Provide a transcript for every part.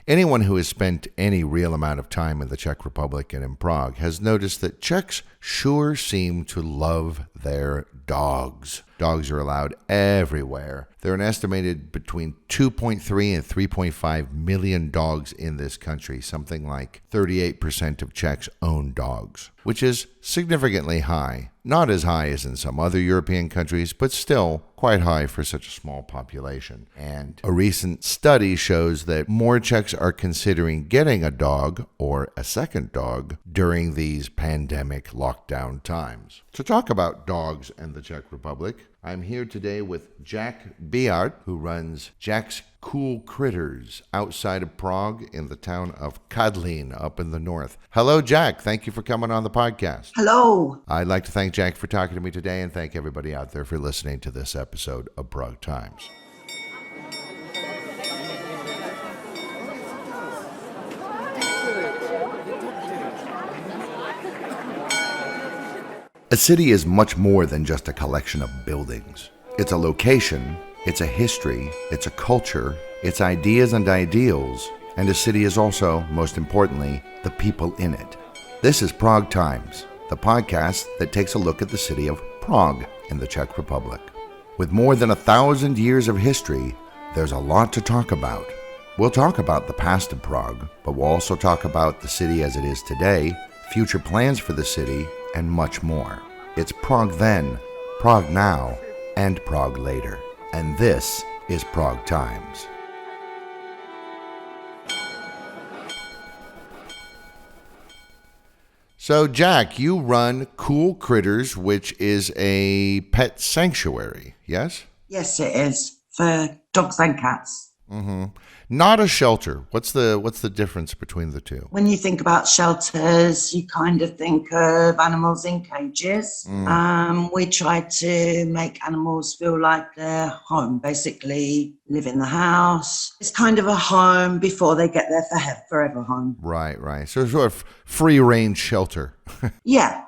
Anyone who has spent any real amount of time in the Czech Republic and in Prague has noticed that Czechs sure seem to love their dogs. Dogs are allowed everywhere. There are an estimated between 2.3 and 3.5 million dogs in this country. Something like 38% of Czechs own dogs, which is significantly high. Not as high as in some other European countries, but still quite high for such a small population. And a recent study shows that more Czechs are considering getting a dog or a second dog during these pandemic lockdown times. To talk about dogs and the Czech Republic, I'm here today with Jack Beart, who runs Jack's Cool Critters outside of Prague in the town of Kadlín up in the north. Hello, Jack. Thank you for coming on the podcast. Hello. I'd like to thank Jack for talking to me today and thank everybody out there for listening to this episode of Prague Times. A city is much more than just a collection of buildings. It's a location, it's a history, it's a culture, it's ideas and ideals, and a city is also, most importantly, the people in it. This is Prague Times, the podcast that takes a look at the city of Prague in the Czech Republic. With more than 1,000 years of history, there's a lot to talk about. We'll talk about the past of Prague, but we'll also talk about the city as it is today, future plans for the city, and much more. It's Prague then, Prague now, and Prague later. And this is Prague Times. So, Jack, you run Cool Critters, which is a pet sanctuary, yes? Yes, it is, for dogs and cats. Mm-hmm. Not a shelter. What's the difference between the two? When you think about shelters, you kind of think of animals in cages. We try to make animals feel like they're home, basically live in the house. It's kind of a home before they get their forever home. Right. So sort of free-range shelter. Yeah,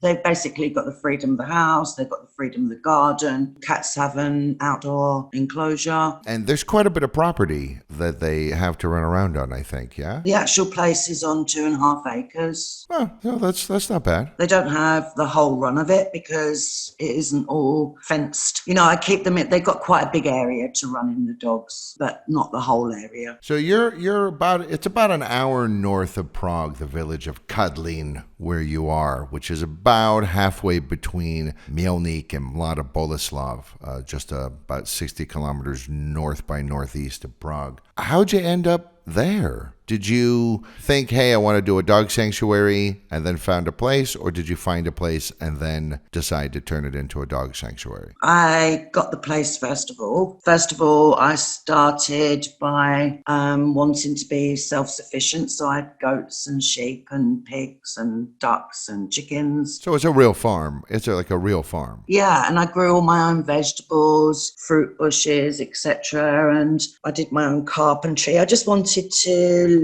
they've basically got the freedom of the house, they've got the freedom of the garden. Cats have an outdoor enclosure. And there's quite a bit of property that they have to run around on, I think, yeah? The actual place is on 2.5 acres. Oh, no, that's not bad. They don't have the whole run of it because it isn't all fenced. I keep them in, they've got quite a big area to run in the dogs, but not the whole area. So it's about an hour north of Prague, the village of Kadlín, where you are, which is about halfway between Mělník and Mladá Boleslav, just about 60 kilometers north by northeast of Prague. How'd you end up there? Did you think, hey, I want to do a dog sanctuary and then found a place, or did you find a place and then decide to turn it into a dog sanctuary? I got the place first of all. First of all, I started by wanting to be self-sufficient. So I had goats and sheep and pigs and ducks and chickens. So it's a real farm. It's like a real farm. Yeah, and I grew all my own vegetables, fruit bushes, etc. And I did my own carpentry. I just wanted to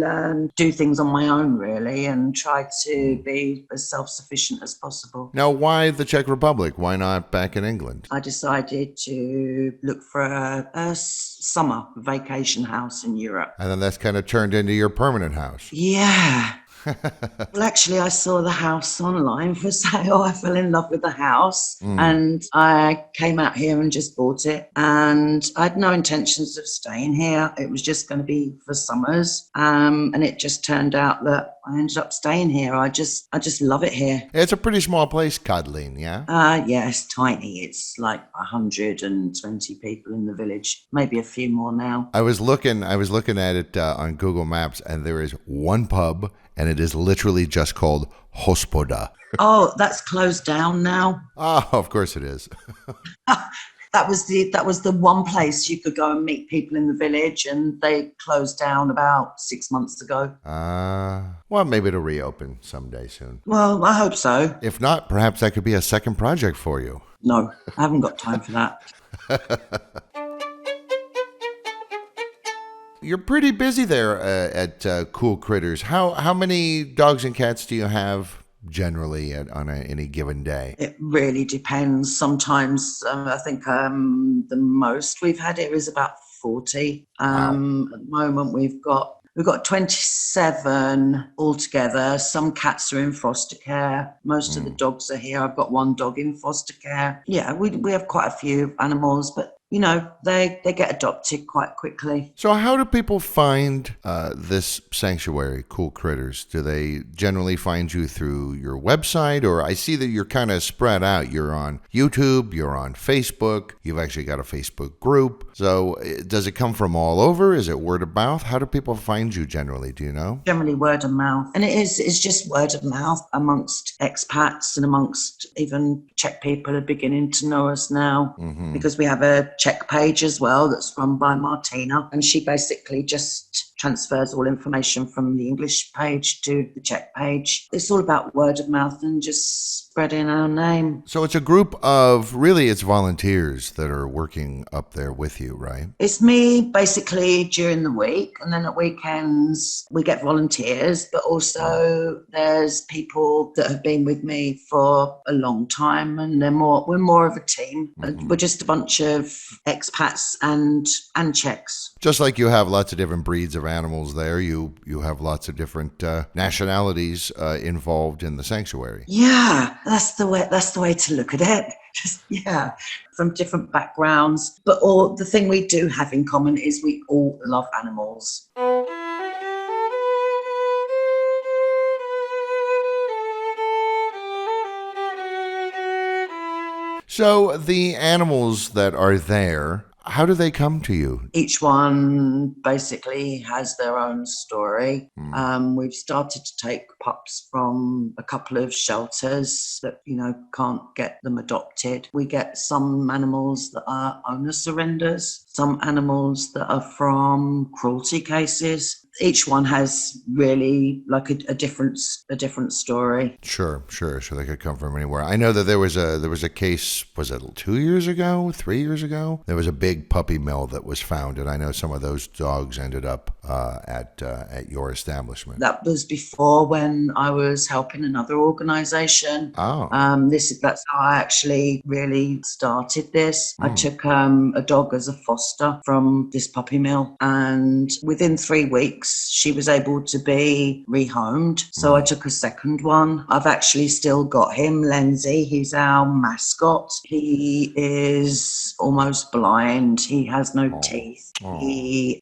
do things on my own, really, and try to be as self-sufficient as possible. Now, why the Czech Republic? Why not back in England? I decided to look for a summer vacation house in Europe. And then that's kind of turned into your permanent house. Yeah. Well, actually, I saw the house online for sale. I fell in love with the house and I came out here and just bought it. And I had no intentions of staying here. It was just going to be for summers. And it just turned out that I ended up staying here. I just love it here. It's a pretty small place, Kadlín, yeah? Yeah, it's tiny. It's like 120 people in the village, maybe a few more now. I was looking at it on Google Maps, and there is one pub, and it is literally just called Hospoda. Oh, that's closed down now. Oh, of course it is. That was the one place you could go and meet people in the village, and they closed down about 6 months ago. Well, maybe it'll reopen someday soon. Well, I hope so. If not, perhaps that could be a second project for you. No, I haven't got time for that. You're pretty busy there at Cool Critters. How many dogs and cats do you have generally on any given day? It really depends. Sometimes I think the most we've had here is about 40. Wow. At the moment, we've got 27 altogether. Some cats are in foster care. Most of the dogs are here. I've got one dog in foster care. Yeah, we have quite a few animals, but you know, they get adopted quite quickly. So how do people find this sanctuary, Cool Critters? Do they generally find you through your website? Or I see that you're kind of spread out. You're on YouTube, you're on Facebook, you've actually got a Facebook group. So does it come from all over? Is it word of mouth? How do people find you generally? Do you know? Generally word of mouth. And it's just word of mouth amongst expats and amongst even Czech people are beginning to know us now, because we have a Czech page as well that's run by Martina, and she basically just transfers all information from the English page to the Czech page. It's all about word of mouth and just spreading our name. So it's a group of, really, it's volunteers that are working up there with you, right? It's me basically during the week, and then at weekends we get volunteers, but also there's people that have been with me for a long time, and we're more of a team. We're just a bunch of expats and Czechs. Just like you have lots of different breeds of animals there, you have lots of different nationalities involved in the sanctuary. Yeah, that's the way to look at it. Just, yeah, from different backgrounds. But the thing we do have in common is we all love animals. So the animals that are there, how do they come to you? Each one basically has their own story. We've started to take pups from a couple of shelters that, can't get them adopted. We get some animals that are owner surrenders, some animals that are from cruelty cases. Each one has really like a different story. Sure. So they could come from anywhere. I know that there was a case, was it 2 years ago, 3 years ago? There was a big puppy mill that was found, and I know some of those dogs ended up at your establishment. That was before, when I was helping another organisation. Oh. That's how I actually really started this. I took a dog as a foster from this puppy mill, and within 3 weeks she was able to be rehomed. So I took a second one. I've actually still got him, Lenzi. He's our mascot. He is almost blind. He has no teeth. He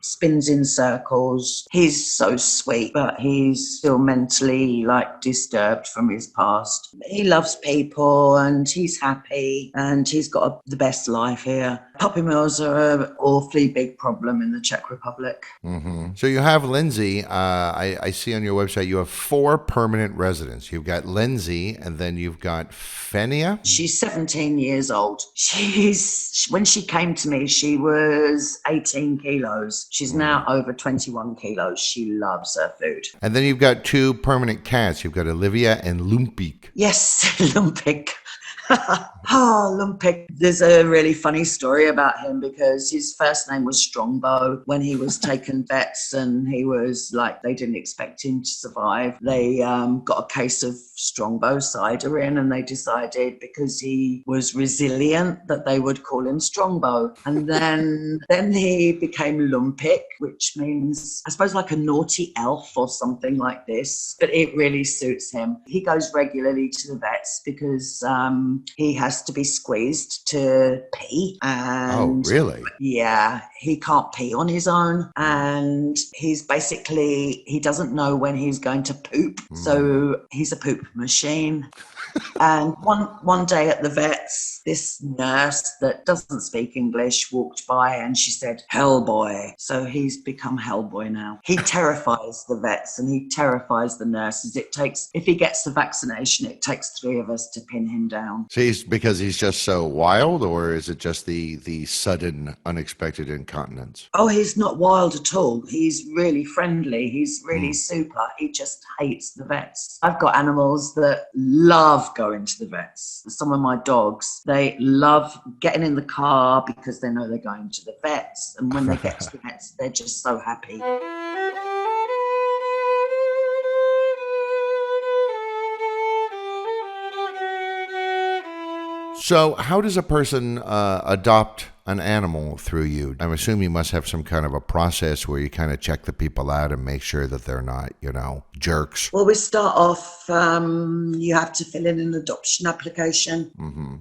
spins in circles. He's so sweet, but he's still mentally disturbed from his past. He loves people and he's happy and he's got the best life here. Puppy mills are an awfully big problem in the Czech Republic. So you have Lindsay. I see on your website you have 4 permanent residents. You've got Lindsay, and then you've got Fenia. She's 17 years old. When she came to me, she was 18 kilos. She's now over 21 kilos. She loves her food. And then you've got 2 permanent cats. You've got Olivia and Lumpik. Yes, Lumpik. Lumpik. There's a really funny story about him because his first name was Strongbow. When he was taken vets and he was they didn't expect him to survive, they got a case of Strongbow cider in, and they decided because he was resilient that they would call him Strongbow. And then he became Lumpik, which means, I suppose, like a naughty elf or something like this, but it really suits him. He goes regularly to the vets because he has to be squeezed to pee. And oh, really? Yeah, he can't pee on his own, and he doesn't know when he's going to poop. So he's a poop machine. And one day at the vets, this nurse that doesn't speak English walked by and she said, "Hellboy." So he's become Hellboy now. He terrifies the vets and he terrifies the nurses. If he gets the vaccination, it takes 3 of us to pin him down. So because he's just so wild, or is it just the sudden, unexpected incontinence? Oh, he's not wild at all. He's really friendly. He's really super. He just hates the vets. I've got animals that love going to the vets. Some of my dogs, they love getting in the car because they know they're going to the vets. And when they get to the vets, they're just so happy. So how does a person adopt an animal through you, I assume you must have some kind of a process where you kind of check the people out and make sure that they're not, jerks. Well, we start off, you have to fill in an adoption application,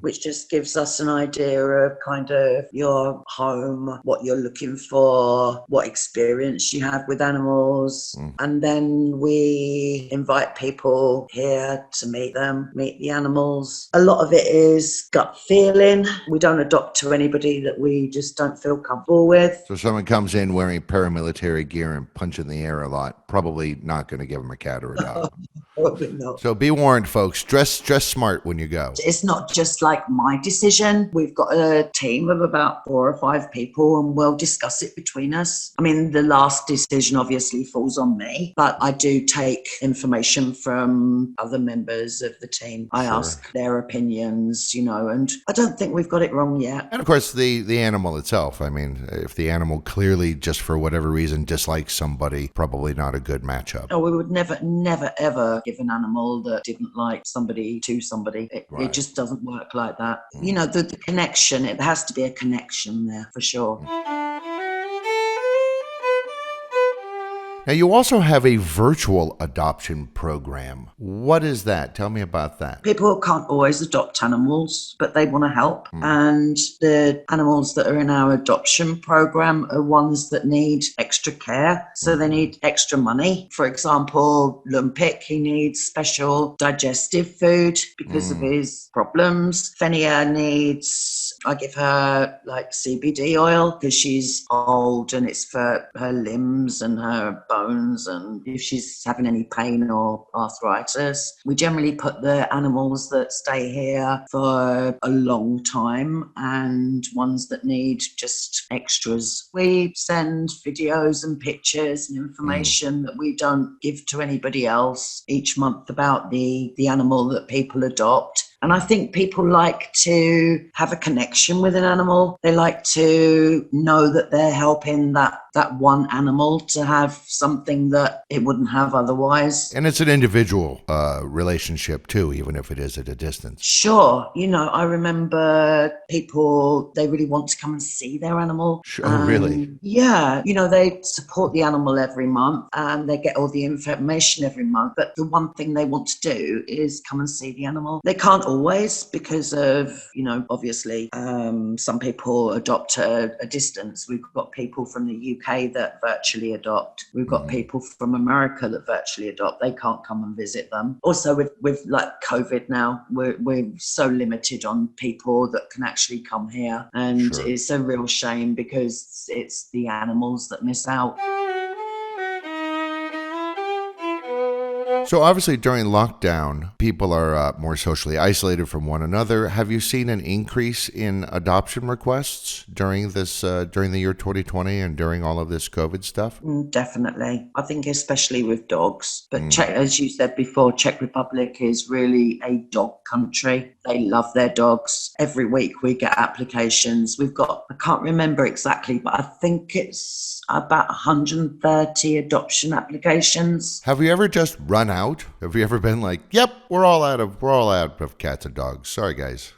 which just gives us an idea of kind of your home, what you're looking for, what experience you have with animals. And then we invite people here to meet them, meet the animals. A lot of it is gut feeling. We don't adopt to anybody that we just don't feel comfortable with. So someone comes in wearing paramilitary gear and punching the air a lot, probably not going to give them a cat or a dog. Probably not. So be warned, folks. Dress smart when you go. It's not just like my decision. We've got a team of about 4 or 5 people, and we'll discuss it between us. I mean, the last decision obviously falls on me, but I do take information from other members of the team. I ask their opinions, and I don't think we've got it wrong yet. And of course, the animal itself. I mean, if the animal clearly, just for whatever reason, dislikes somebody, probably not a good matchup. Oh, we would never, ever give an animal that didn't like somebody to somebody. It just doesn't work like that. The connection, it has to be a connection there for sure. Now, you also have a virtual adoption program. What is that? Tell me about that. People can't always adopt animals, but they want to help. And the animals that are in our adoption program are ones that need extra care. So they need extra money. For example, Lumpik, he needs special digestive food because of his problems. Fenia needs, I give her like CBD oil because she's old and it's for her limbs and her bones, and if she's having any pain or arthritis. We generally put the animals that stay here for a long time and ones that need just extras. We send videos and pictures and information that we don't give to anybody else each month about the animal that people adopt. And I think people like to have a connection with an animal. They like to know that they're helping that one animal to have something that it wouldn't have otherwise. And it's an individual relationship too, even if it is at a distance. Sure. I remember people, they really want to come and see their animal. Sure, really? Yeah. They support the animal every month and they get all the information every month. But the one thing they want to do is come and see the animal. They can't always because of, obviously, some people adopt at a distance. We've got people from the UK that virtually adopt. We've got people from America that virtually adopt. They can't come and visit them. Also, with like COVID now, we're so limited on people that can actually come here. And it's a real shame because it's the animals that miss out. So obviously during lockdown, people are more socially isolated from one another. Have you seen an increase in adoption requests during the year 2020 and during all of this COVID stuff? Definitely. I think especially with dogs. But as you said before, Czech Republic is really a dog country. They love their dogs. Every week we get applications. We've got, I can't remember exactly, but I think it's about 130 adoption applications. Have you ever just run out? Have you ever been like, yep, we're all out of cats and dogs. Sorry, guys.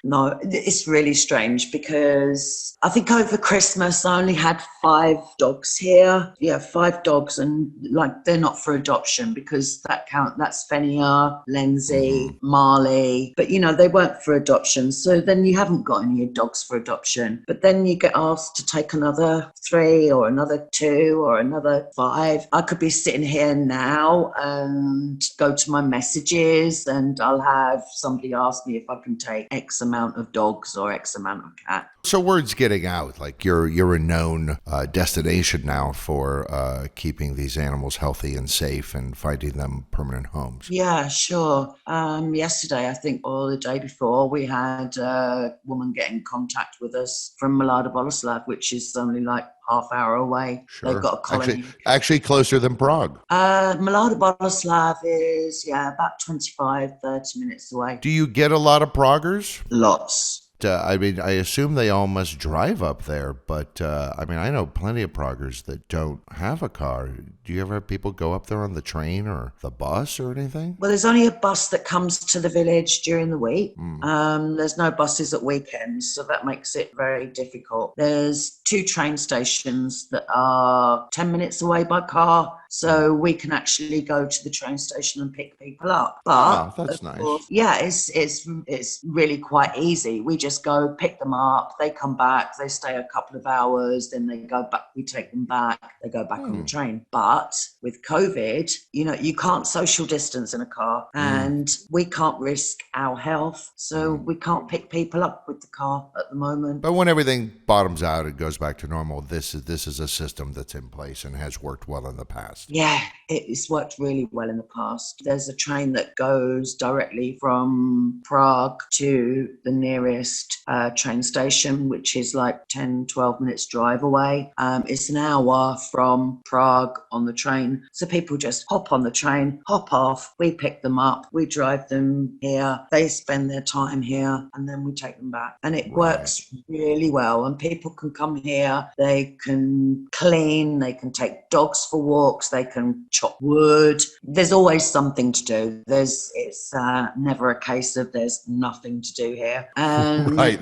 No, it's really strange because I think over Christmas I only had 5 dogs here. Yeah, 5 dogs, and like they're not for adoption because that's Fenia, Lindsay, Marley, but they weren't for adoption. So then you haven't got any dogs for adoption. But then you get asked to take another 3 or another 2 or another 5. I could be sitting here now and go to my messages and I'll have somebody ask me if I can take X amount of dogs or X amount of cats. So word's getting out, like you're a known destination now for keeping these animals healthy and safe and finding them permanent homes. Yeah, sure. Yesterday, I think, or the day before, we had a woman get in contact with us from Mlada Boleslav, which is only like half hour away. Sure. They've got a colony. Actually closer than Prague. Mlada Boleslav is, about 25, 30 minutes away. Do you get a lot of Praguers? Lots. I mean, I assume they all must drive up there, but I mean, I know plenty of Praguers that don't have a car. Do you ever have people go up there on the train or the bus or anything? Well, there's only a bus that comes to the village during the week. There's no buses at weekends, so that makes it very difficult. There's 2 train stations that are 10 minutes away by car, so we can actually go to the train station and pick people up. But that's nice. Course, yeah, it's really quite easy. We just go pick them up. They come back. They stay a couple of hours. Then they go back. We take them back. They go back on the train. But with COVID, you can't social distance in a car, and we can't risk our health, so we can't pick people up with the car at the moment. But when everything bottoms out and goes back to normal, this is a system that's in place and has worked well in the past. Yeah, it's worked really well in the past. There's a train that goes directly from Prague to the nearest train station, which is like 10, 12 minutes drive away. It's an hour from Prague on the train. So people just hop on the train, hop off, we pick them up, we drive them here, they spend their time here, and then we take them back. And it works really well. And people can come here, they can clean, they can take dogs for walks, they can chop wood. There's always something to do. It's never a case of there's nothing to do here. And right.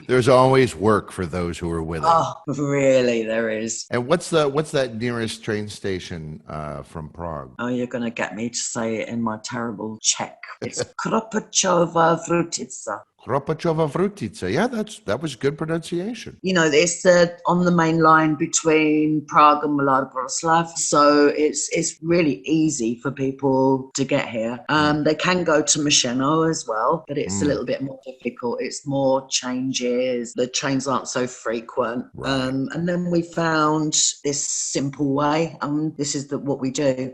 There's always work for those who are willing. Oh, really, there is. And what's that nearest train station from Prague? Oh, you're going to get me to say it in my terrible Czech. It's Kropachova Vrutica. Kropachova Vrutica. Yeah, that was good pronunciation. It's on the main line between Prague and Mladá Boleslav, so it's really easy for people to get here. They can go to Macheno as well, but it's a little bit more difficult. It's more changes. The trains aren't so frequent. Right. And then we found this simple way, and this is what we do.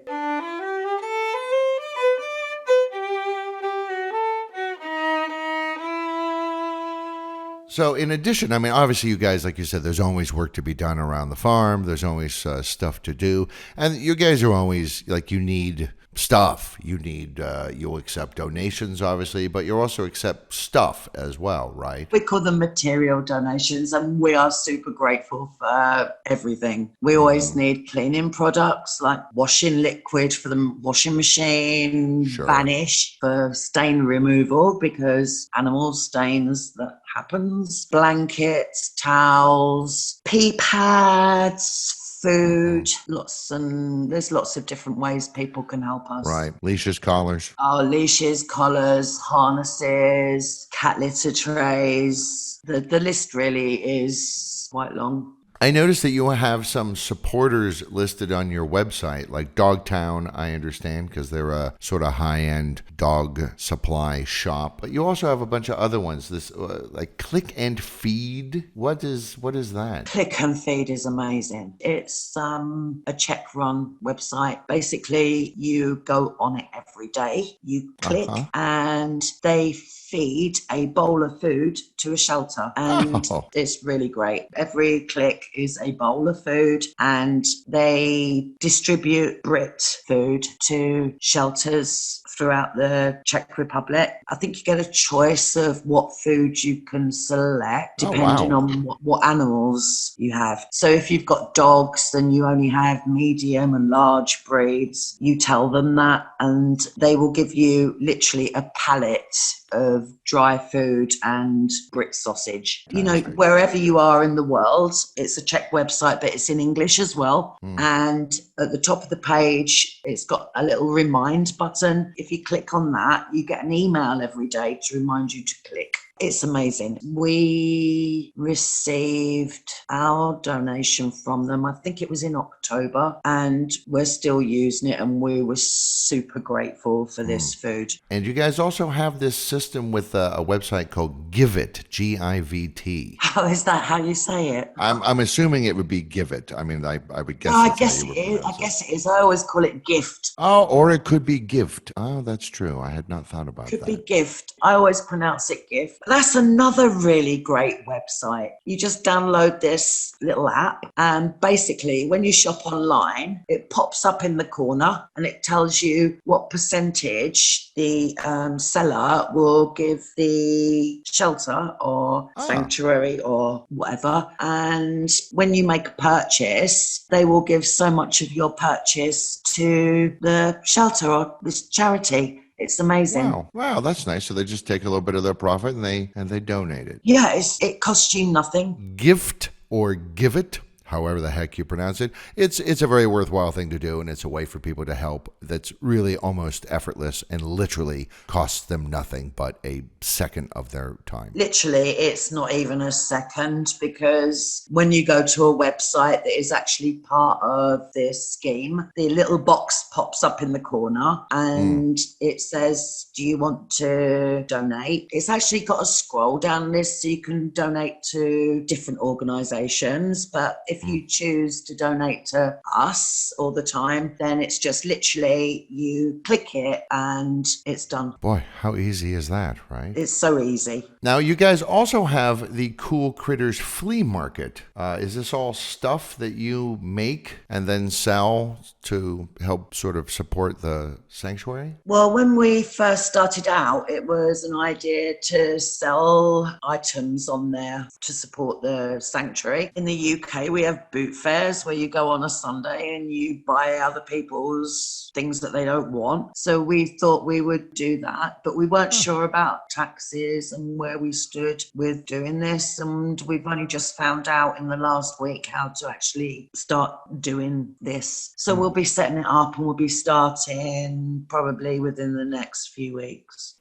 So in addition, I mean, obviously you guys, like you said, there's always work to be done around the farm. There's always stuff to do. And you guys are always like, you need stuff. You'll accept donations, obviously, but you also accept stuff as well, right? We call them material donations, and we are super grateful for everything. We always need cleaning products like washing liquid for the washing machine, Vanish for stain removal because animal stains that happens, blankets, towels, pee pads, food, there's lots of different ways people can help us. Right. Leashes, collars. Oh, leashes, collars, harnesses, cat litter trays. The list really is quite long. I noticed that you have some supporters listed on your website, like Dogtown, I understand, because they're a sort of high-end dog supply shop. But you also have a bunch of other ones, this like Click and Feed. What is that? Click and Feed is amazing. It's a Czech-run website. Basically, you go on it every day. You click and they feed a bowl of food to a shelter. And it's really great. Every click is a bowl of food, and they distribute Brit food to shelters throughout the Czech Republic. I think you get a choice of what food you can select depending on what animals you have. So if you've got dogs, then you only have medium and large breeds. You tell them that, and they will give you literally a pallet of dry food and Brit sausage. Wherever you are in the world, it's a Czech website, but it's in English as well. And at the top of the page, it's got a little remind button. If you click on that, you get an email every day to remind you to click. It's amazing. We received our donation from them, I think it was in October, and we're still using it, and we were super grateful for this food. And you guys also have this system with a website called GIVT, GIVT. How is that how you say it? I'm assuming it would be GIVT. I mean, I would guess. I guess it is. I guess it is. I always call it GIFT. Oh, or it could be GIFT. Oh, that's true. I had not thought about that. Could be GIFT. I always pronounce it GIFT. That's another really great website. You just download this little app, and basically when you shop online, it pops up in the corner and it tells you what percentage the seller will give the shelter or sanctuary or whatever. And when you make a purchase, they will give so much of your purchase to the shelter or this charity. It's amazing. Wow, that's nice. So they just take a little bit of their profit and they donate it. Yeah, it costs you nothing. GIVT or GIVT, however the heck you pronounce it. It's a very worthwhile thing to do, and it's a way for people to help that's really almost effortless and literally costs them nothing but a second of their time. Literally, it's not even a second, because when you go to a website that is actually part of this scheme, the little box pops up in the corner and it says, do you want to donate? It's actually got a scroll down list so you can donate to different organisations, but if you choose to donate to us all the time, then it's just literally you click it and it's done. Boy, how easy is that, right? It's so easy. Now, you guys also have the Cool Critters Flea Market. Is this all stuff that you make and then sell to help sort of support the sanctuary? Well, when we first started out, it was an idea to sell items on there to support the sanctuary. In the UK, we have boot fairs where you go on a Sunday and you buy other people's things that they don't want. So we thought we would do that, but we weren't sure about taxes and where we stood with doing this. And we've only just found out in the last week how to actually start doing this. So we'll be setting it up and we'll be starting probably within the next few weeks.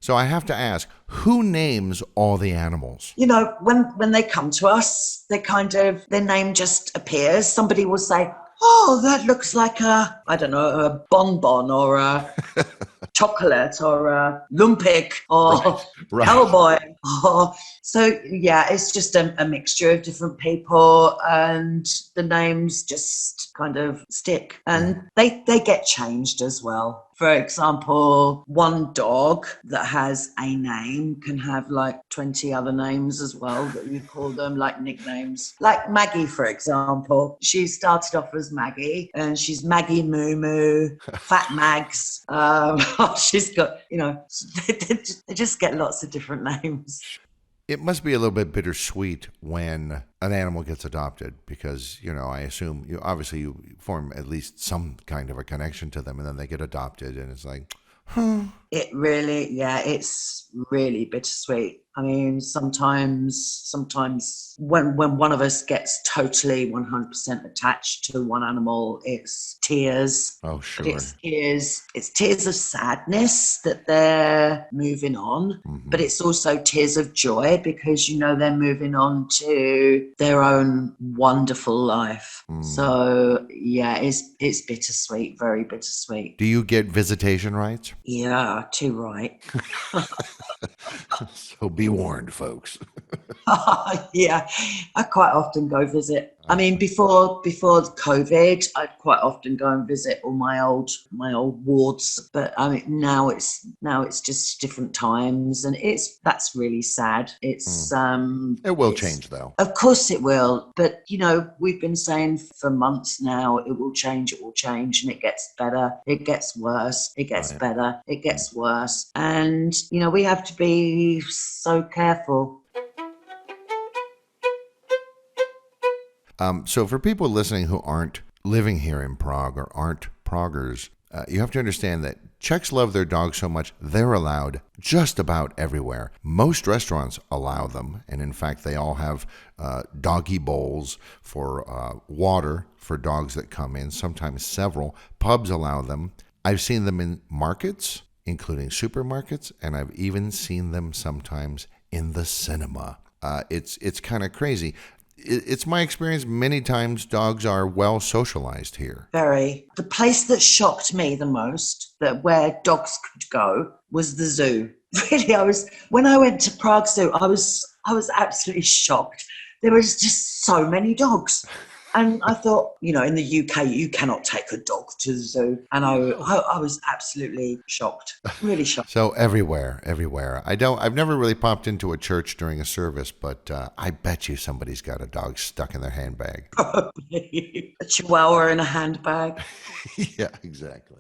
So I have to ask, who names all the animals? You know, when they come to us, their name just appears. Somebody will say, oh, that looks like a bonbon or a chocolate or a lumpik or Right. Hellboy. So, yeah, it's just a mixture of different people, and the names just kind of stick. And they get changed as well. For example, one dog that has a name can have like 20 other names as well that we call them, like nicknames. Like Maggie, for example. She started off as Maggie, and she's Maggie Moo Moo, Fat Mags. She's got, they just get lots of different names. It must be a little bit bittersweet when an animal gets adopted because, I assume you form at least some kind of a connection to them, and then they get adopted and it's like, It's really bittersweet. I mean, sometimes when one of us gets totally 100% attached to one animal, it's tears. oh, sure. But it's tears of sadness that they're moving on, but it's also tears of joy because, they're moving on to their own wonderful life. So, yeah, it's bittersweet, very bittersweet. Do you get visitation rights? Yeah, too right. So be warned, folks. Yeah, I quite often go visit. I mean, before COVID, I'd quite often go and visit all my old wards. But I mean, now it's just different times, and that's really sad. It's It will change, though. Of course it will, but we've been saying for months now it will change, and it gets better, it gets worse, it gets better, it gets worse, and we have to be so careful. So for people listening who aren't living here in Prague or aren't Praguers, you have to understand that Czechs love their dogs so much, they're allowed just about everywhere. Most restaurants allow them, and in fact, they all have doggy bowls for water for dogs that come in, sometimes several. Pubs allow them. I've seen them in markets, including supermarkets, and I've even seen them sometimes in the cinema. It's kind of crazy. It's my experience many times dogs are well socialized here. Very. The place that shocked me the most, where dogs could go, was the zoo. Really, when I went to Prague Zoo, I was absolutely shocked. There was just so many dogs. And I thought, in the UK, you cannot take a dog to the zoo. And I was absolutely shocked, really shocked. So everywhere. I've never really popped into a church during a service, but I bet you somebody's got a dog stuck in their handbag. Probably a chihuahua in a handbag. Yeah, exactly.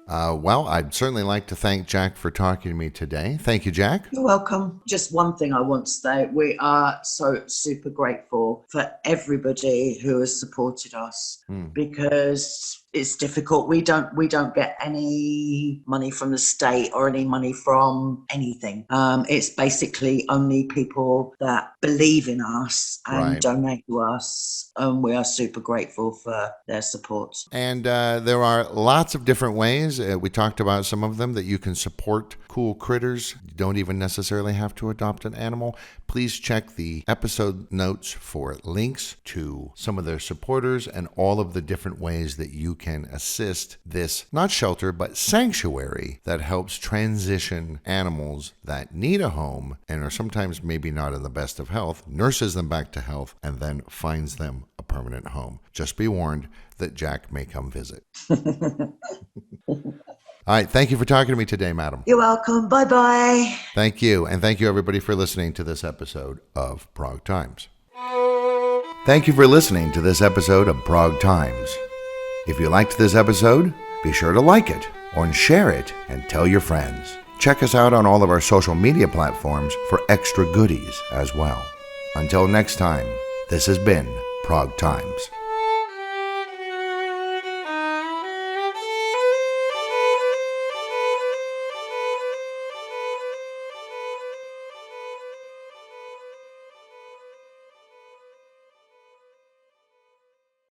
Well, I'd certainly like to thank Jack for talking to me today. Thank you, Jack. You're welcome. Just one thing I want to say. We are so super grateful for everybody who has supported us because it's difficult. We don't get any money from the state or any money from anything. It's basically only people that believe in us and donate to us. We are super grateful for their support. And there are lots of different ways. We talked about some of them that you can support cool critters. You don't even necessarily have to adopt an animal. Please check the episode notes for links to some of their supporters and all of the different ways that you can assist this, not shelter, but sanctuary that helps transition animals that need a home and are sometimes maybe not in the best of health, nurses them back to health, and then finds them a permanent home. Just be warned that Jack may come visit. All right. Thank you for talking to me today, madam. You're welcome. Bye-bye. Thank you. And thank you, everybody, for listening to this episode of Prague Times. Thank you for listening to this episode of Prague Times. If you liked this episode, be sure to like it or share it and tell your friends. Check us out on all of our social media platforms for extra goodies as well. Until next time, this has been Prague Times.